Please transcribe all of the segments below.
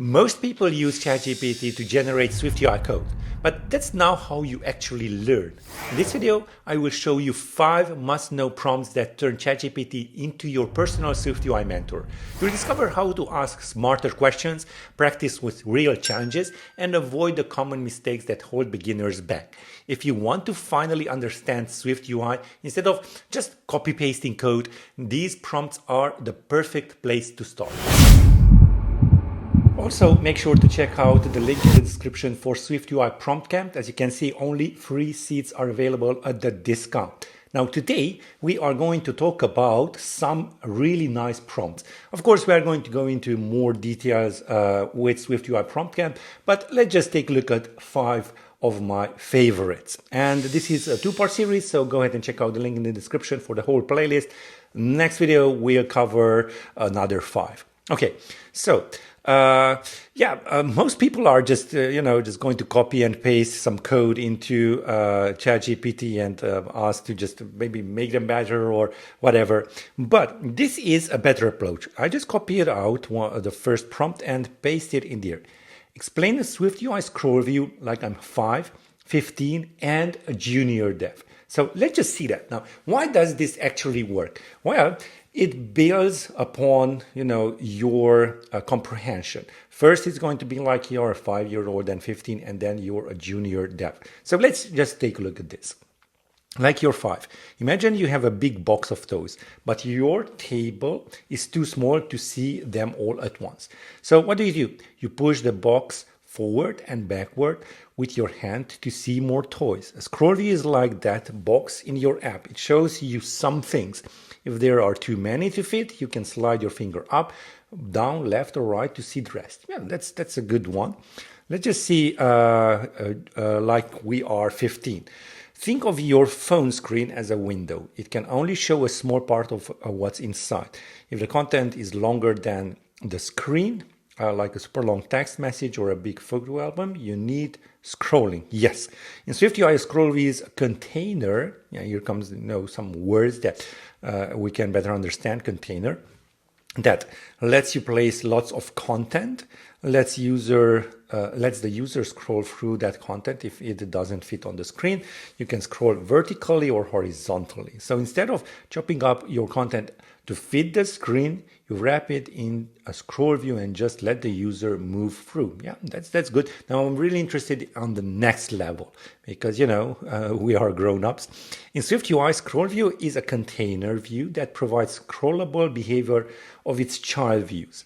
Most people use ChatGPT to generate SwiftUI code, but that's not how you actually learn. In this video, I will show you 5 must-know prompts that turn ChatGPT into your personal SwiftUI mentor. You'll discover how to ask smarter questions, practice with real challenges, and avoid the common mistakes that hold beginners back. If you want to finally understand SwiftUI instead of just copy-pasting code, these prompts are the perfect place to start. Also, make sure to check out the link in the description for SwiftUI Prompt Camp. As you can see, only 3 seats are available at the discount. Now, today we are going to talk about some really nice prompts. Of course, we are going to go into more details with SwiftUI Prompt Camp, but let's just take a look at 5 of my favorites. And this is a 2-part series, so go ahead and check out the link in the description for the whole playlist. Next video, we'll cover another 5. Okay, so most people are just just going to copy and paste some code into ChatGPT and ask to just maybe make them better or whatever. But this is a better approach. I just copied out the first prompt and pasted it in there. Explain the SwiftUI scroll view like I'm 5, 15, and a junior dev. So let's just see that. Now, why does this actually work? Well, it builds upon, your comprehension. First, it's going to be like you're a 5-year-old and 15, and then you're a junior dev. So let's just take a look at this. Like you're 5. Imagine you have a big box of those, but your table is too small to see them all at once. So what do? You push the box forward and backward with your hand to see more toys. A scroll view is like that box in your app. It shows you some things. If there are too many to fit, you can slide your finger up, down, left, or right to see the rest. Yeah, that's a good one. Let's just see like we are 15. Think of your phone screen as a window. It can only show a small part of what's inside. If the content is longer than the screen, like a super long text message or a big photo album, you need scrolling. Yes, in SwiftUI, scroll view is a container. Yeah, here comes some words that we can better understand. Container that lets you place lots of content, lets the user scroll through that content. If it doesn't fit on the screen, you can scroll vertically or horizontally. So instead of chopping up your content to fit the screen, you wrap it in a scroll view and just let the user move through. Yeah, that's good. Now I'm really interested on the next level because, we are grown-ups. In SwiftUI, scroll view is a container view that provides scrollable behavior of its child views.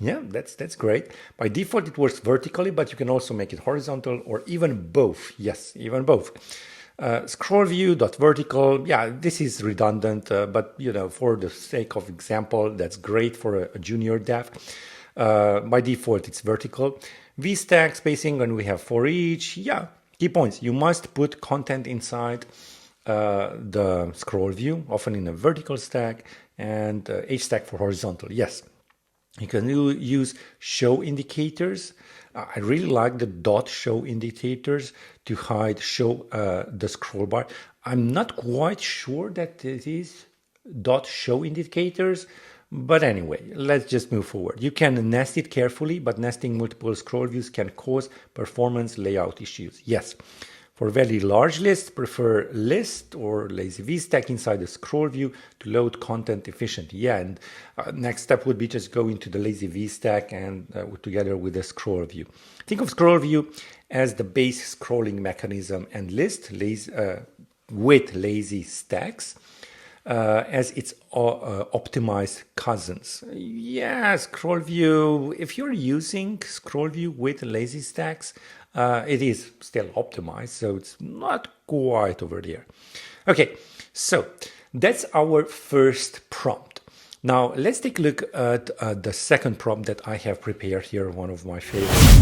Yeah, that's great. By default, it works vertically, but you can also make it horizontal or even both. Yes, even both. Scroll view dot vertical. Yeah, this is redundant, but for the sake of example, that's great for a junior dev. By default, it's vertical. V-stack spacing, and we have for each. Yeah, key points. You must put content inside the scroll view, often in a vertical stack, and H-stack for horizontal. Yes. You can use show indicators. I really like the dot show indicators to hide the scroll bar. I'm not quite sure that it is dot show indicators, but anyway, let's just move forward. You can nest it carefully, but nesting multiple scroll views can cause performance layout issues. Yes. For very large lists, prefer list or lazy V stack inside the scroll view to load content efficiently. Yeah, and next step would be just go into the lazy V stack and together with the scroll view. Think of scroll view as the base scrolling mechanism and list with lazy stacks as its optimized cousins. Yeah, scroll view, if you're using scroll view with lazy stacks, it is still optimized, so it's not quite over there. Okay, so that's our first prompt. Now let's take a look at the second prompt that I have prepared here, one of my favorites.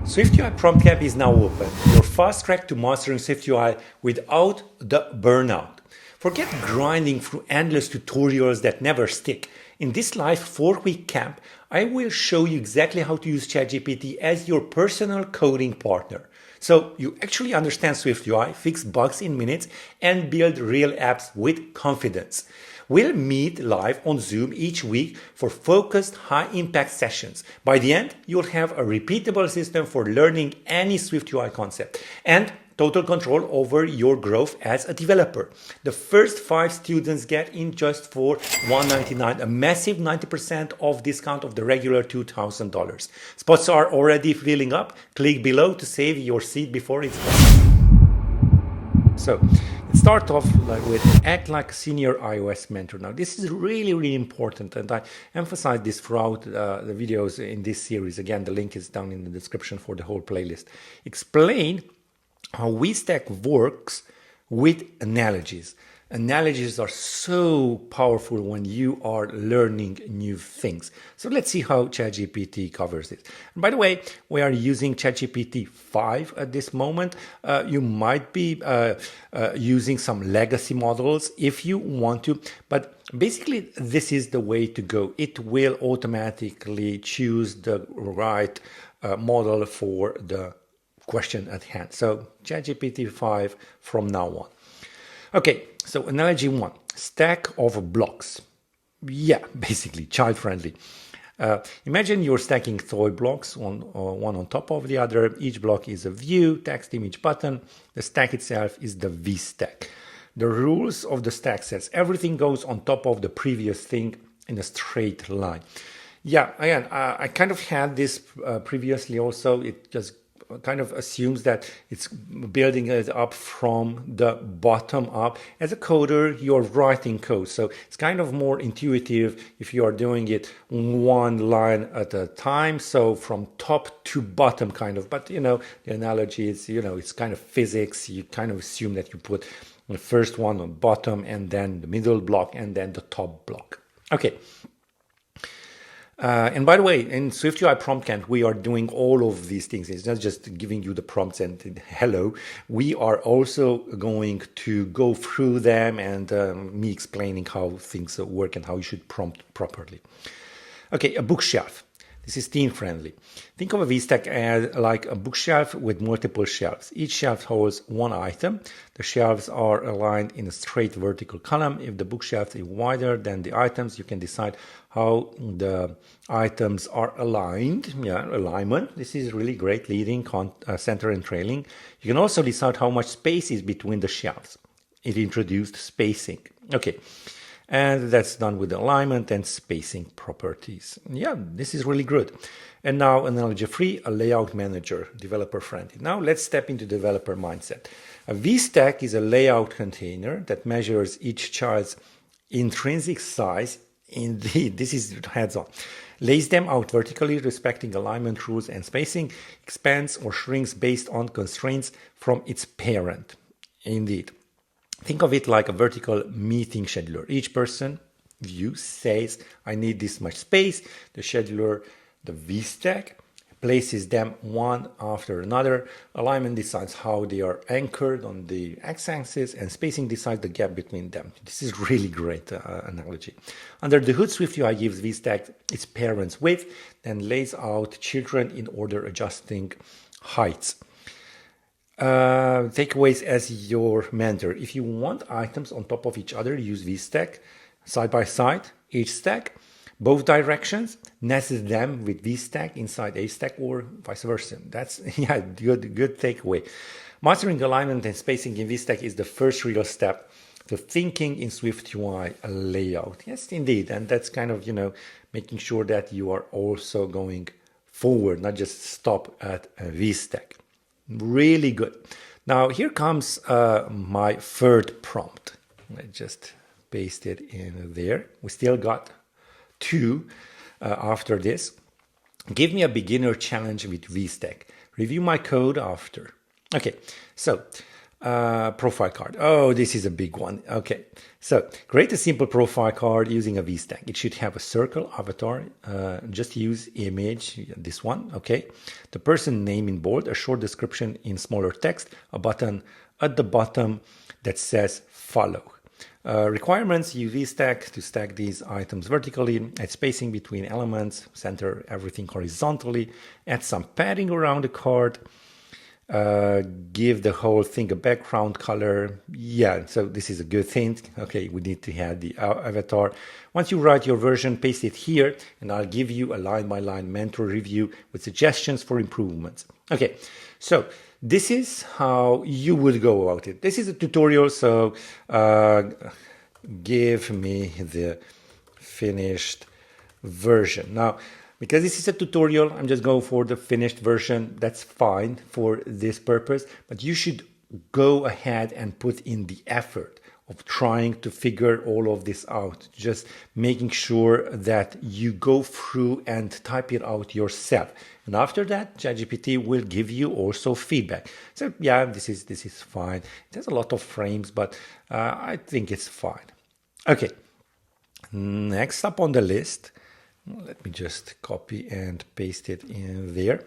SwiftUI Prompt Camp is now open, your fast track to mastering SwiftUI without the burnout. Forget grinding through endless tutorials that never stick. In this live 4-week camp, I will show you exactly how to use ChatGPT as your personal coding partner. So you actually understand SwiftUI, fix bugs in minutes, and build real apps with confidence. We'll meet live on Zoom each week for focused, high-impact sessions. By the end, you'll have a repeatable system for learning any SwiftUI concept and total control over your growth as a developer. The first 5 students get in just for $199, a massive 90% off discount of the regular $2,000. Spots are already filling up. Click below to save your seat before it's gone. So let's start off with act like a senior iOS mentor. Now this is really, really important, and I emphasize this throughout the videos in this series. Again, the link is down in the description for the whole playlist. Explain how VStack works with analogies. Analogies are so powerful when you are learning new things. So let's see how ChatGPT covers it. And by the way, we are using ChatGPT 5 at this moment. You might be using some legacy models if you want to, but basically this is the way to go. It will automatically choose the right model for the question at hand. So ChatGPT 5 from now on. Okay, so analogy 1, stack of blocks. Yeah, basically child-friendly. Imagine you're stacking toy blocks one on top of the other. Each block is a view, text, image, button. The stack itself is the VStack. The rules of the stack says everything goes on top of the previous thing in a straight line. Yeah, again, I kind of had this previously also. It just kind of assumes that it's building it up from the bottom up. As a coder, you're writing code, so it's kind of more intuitive if you are doing it one line at a time, so from top to bottom kind of. But the analogy is, it's kind of physics. You kind of assume that you put the first one on bottom and then the middle block and then the top block. Okay. And by the way, in SwiftUI prompt camp, we are doing all of these things. It's not just giving you the prompts and hello. We are also going to go through them and me explaining how things work and how you should prompt properly. Okay, a bookshelf. This is teen friendly. Think of a VStack as like a bookshelf with multiple shelves. Each shelf holds one item. The shelves are aligned in a straight vertical column. If the bookshelf is wider than the items, you can decide how the items are aligned. Yeah, alignment. This is really great, leading, center, and trailing. You can also decide how much space is between the shelves. It introduced spacing. Okay. And that's done with the alignment and spacing properties. Yeah, this is really good. And now analogy 3, a layout manager, developer friendly. Now let's step into developer mindset. A VStack is a layout container that measures each child's intrinsic size. Indeed, this is hands-on. Lays them out vertically, respecting alignment rules and spacing, expands or shrinks based on constraints from its parent. Indeed. Think of it like a vertical meeting scheduler. Each person view says, I need this much space. The scheduler, the VStack, places them one after another. Alignment decides how they are anchored on the x-axis, and spacing decides the gap between them. This is really great analogy. Under the hood, SwiftUI gives VStack its parents width, then lays out children in order, adjusting heights. Takeaways as your mentor. If you want items on top of each other, use VStack side by side, each stack, both directions, nested them with VStack inside a stack or vice versa. That's good takeaway. Mastering alignment and spacing in VStack is the first real step to thinking in SwiftUI layout. Yes, indeed. And that's kind of, making sure that you are also going forward, not just stop at a VStack. Really good. Now here comes my third prompt. I just paste it in there. We still got 2 after this. Give me a beginner challenge with VStack. Review my code after. Okay, so profile card. Oh, this is a big one. Okay, so create a simple profile card using a VStack. It should have a circle avatar. Just use image, this one. Okay, the person name in bold, a short description in smaller text, a button at the bottom that says follow. Requirements: use VStack to stack these items vertically, add spacing between elements, center everything horizontally, add some padding around the card. give the whole thing a background color. Yeah, so this is a good thing. Okay, we need to have the avatar. Once you write your version, paste it here, and I'll give you a line-by-line mentor review with suggestions for improvements. Okay, so this is how you would go about it. This is a tutorial, so give me the finished version. Now, because this is a tutorial, I'm just going for the finished version. That's fine for this purpose, but you should go ahead and put in the effort of trying to figure all of this out, just making sure that you go through and type it out yourself. And after that, ChatGPT will give you also feedback. So yeah, this is fine. It has a lot of frames, but I think it's fine. Okay, next up on the list, let me just copy and paste it in there.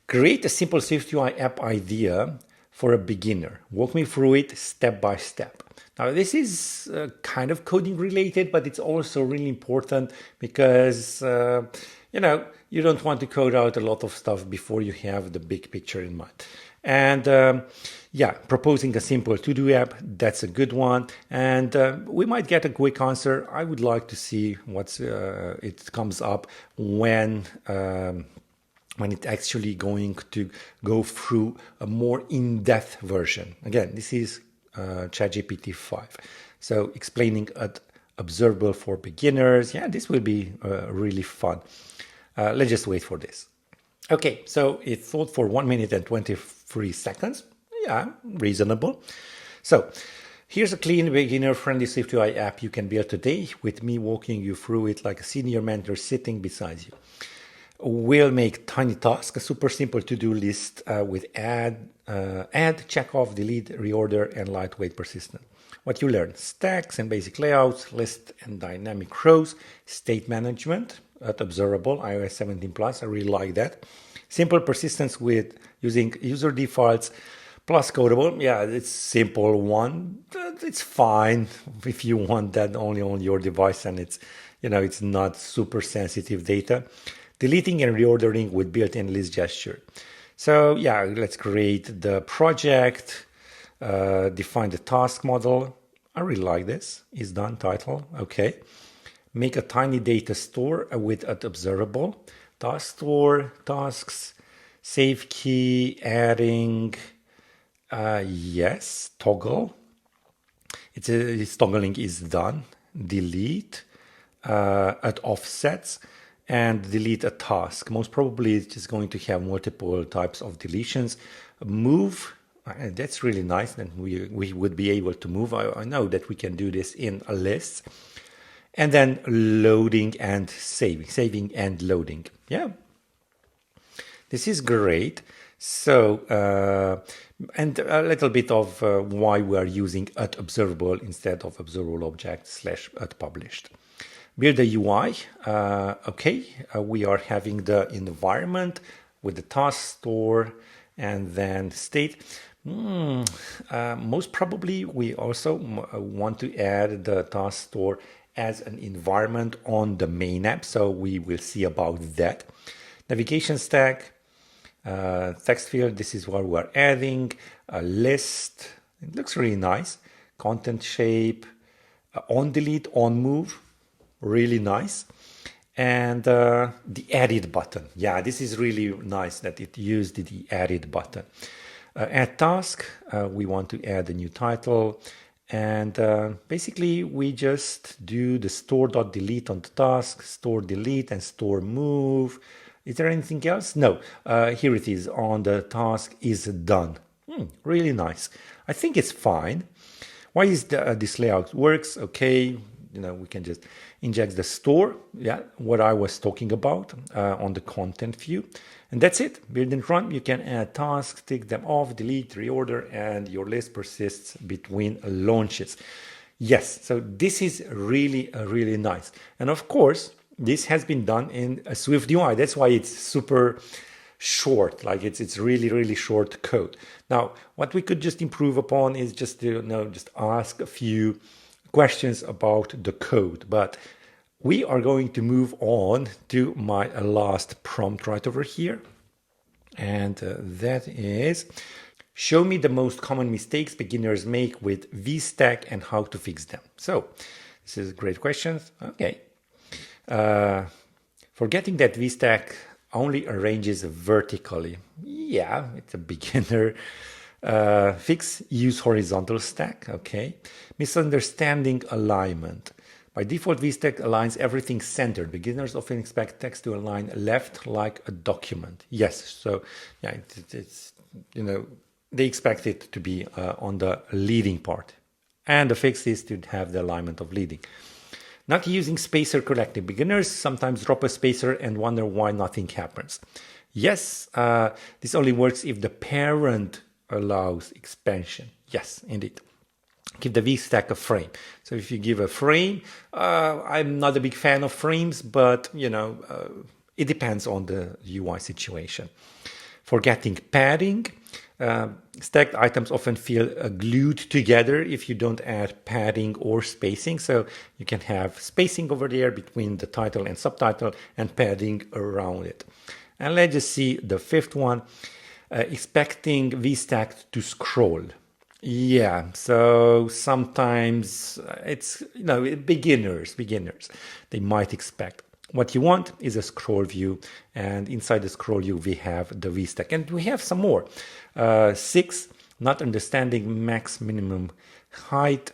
Create a simple SwiftUI app idea for a beginner. Walk me through it step by step. Now, this is kind of coding related, but it's also really important because, you know, you don't want to code out a lot of stuff before you have the big picture in mind. And yeah, proposing a simple to-do app, that's a good one. And we might get a quick answer. I would like to see what it comes up when it's actually going to go through a more in-depth version. Again, this is ChatGPT 5. So explaining it observable for beginners. Yeah, this will be really fun. Let's just wait for this. Okay, so it thought for 1 minute and 23 seconds. Yeah, reasonable. So here's a clean, beginner-friendly SwiftUI app you can build today with me walking you through it like a senior mentor sitting beside you. We'll make tiny tasks, a super simple to-do list with add, check off, delete, reorder, and lightweight persistent. What you learn: stacks and basic layouts, list and dynamic rows, state management at observable, iOS 17 plus. I really like that. Simple persistence with using user defaults plus codable. Yeah, it's simple one. It's fine if you want that only on your device and it's, you know, it's not super sensitive data. Deleting and reordering with built-in list gesture. So yeah, let's create the project, define the task model. I really like this. Is done title. Okay. Make a tiny data store with an observable. Task store, tasks, save key, adding, yes, toggle. Its toggling is done. Delete at offsets. And delete a task. Most probably it's just going to have multiple types of deletions. Move, that's really nice. Then we would be able to move. I know that we can do this in a list. And then loading and saving and loading. Yeah, this is great. So, and a little bit of why we are using at observable instead of observable object / at published. Build a UI. Okay, we are having the environment with the task store and then state. Most probably we also want to add the task store as an environment on the main app. So we will see about that. Navigation stack, text field. This is what we're adding. A list. It looks really nice. Content shape, on delete, on move. Really nice. And the edit button. Yeah, this is really nice that it used the edit button. Add task. We want to add a new title. And basically, we just do the store.delete on the task, store delete and store move. Is there anything else? No. Here it is on the task is done. Really nice. I think it's fine. Why is this layout works? Okay. You know, we can just inject the store, yeah, what I was talking about on the content view. And that's it. Build and run. You can add tasks, take them off, delete, reorder, and your list persists between launches. Yes, so this is really, really nice. And of course, this has been done in a SwiftUI. That's why it's super short, like it's really, really short code. Now, what we could just improve upon is just to, just ask a few questions about the code, but we are going to move on to my last prompt right over here. And that is, show me the most common mistakes beginners make with VStack and how to fix them. So this is a great question. Okay. Forgetting that VStack only arranges vertically. Yeah, it's a beginner fix. Use horizontal stack. Okay. Misunderstanding alignment. By default, VStack aligns everything centered. Beginners often expect text to align left like a document. Yes, so yeah, it's they expect it to be on the leading part. And the fix is to have the alignment of leading. Not using spacer correctly. Beginners sometimes drop a spacer and wonder why nothing happens. Yes, this only works if the parent allows expansion. Yes, indeed. Give the VStack a frame. So if you give a frame, I'm not a big fan of frames, but it depends on the UI situation. Forgetting padding. Stacked items often feel glued together if you don't add padding or spacing. So you can have spacing over there between the title and subtitle and padding around it. And let's just see the fifth one, expecting VStack to scroll. Yeah, so sometimes it's, beginners, they might expect. What you want is a scroll view, and inside the scroll view, we have the VStack. And we have some more. 6, not understanding max minimum height.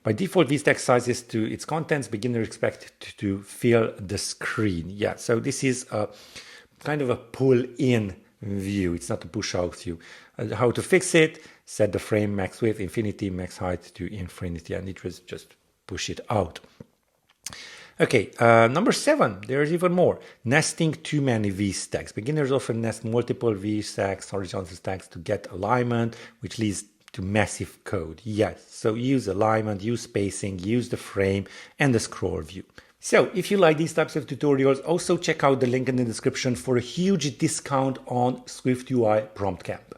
By default, VStack sizes to its contents, beginners expect to fill the screen. Yeah, so this is a kind of a pull-in view. It's not a push-out view. How to fix it? Set the frame max width, infinity, max height to infinity, and it was just push it out. Okay, number 7, there's even more. Nesting too many VStacks. Beginners often nest multiple VStacks, horizontal stacks to get alignment, which leads to massive code. Yes, so use alignment, use spacing, use the frame and the scroll view. So if you like these types of tutorials, also check out the link in the description for a huge discount on SwiftUI Prompt Camp.